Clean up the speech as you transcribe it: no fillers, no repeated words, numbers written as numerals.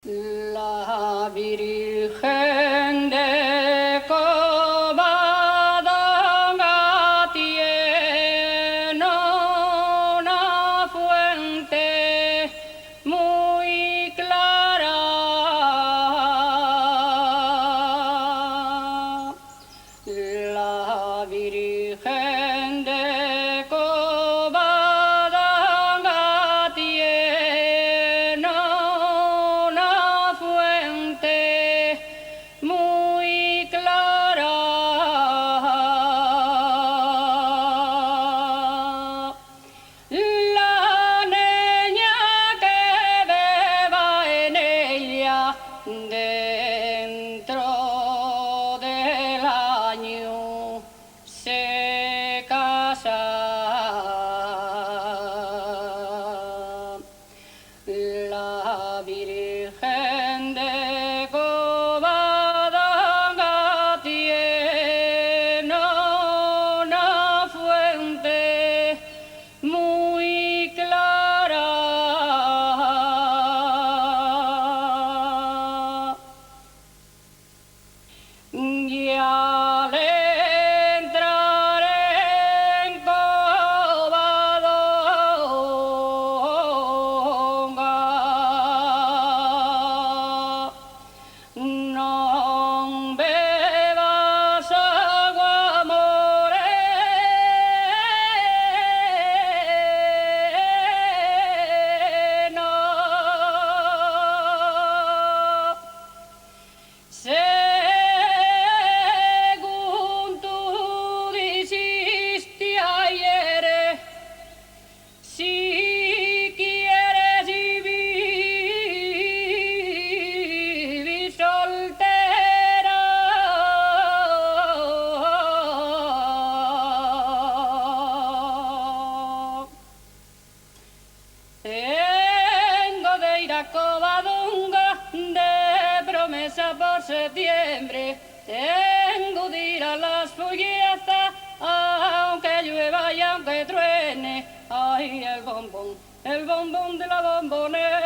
La Virgen de Covadonga tiene una fuente muy clara. La Virgen de Covadonga tiene una fuente muy clara. La niña que beba en ella dentro del año se casa. La Virgen de Covadonga tiene una fuente muy clara. Y al entrar en Covadonga, non bebas agua morena. Según tú dijiste ayer, si quieres vivir soltera, tengo de ir a Covadonga de promesa por septiembre. Tengo de ir a las folletas, aunque llueva y aunque truene. Ay, el bombón de la bombonera.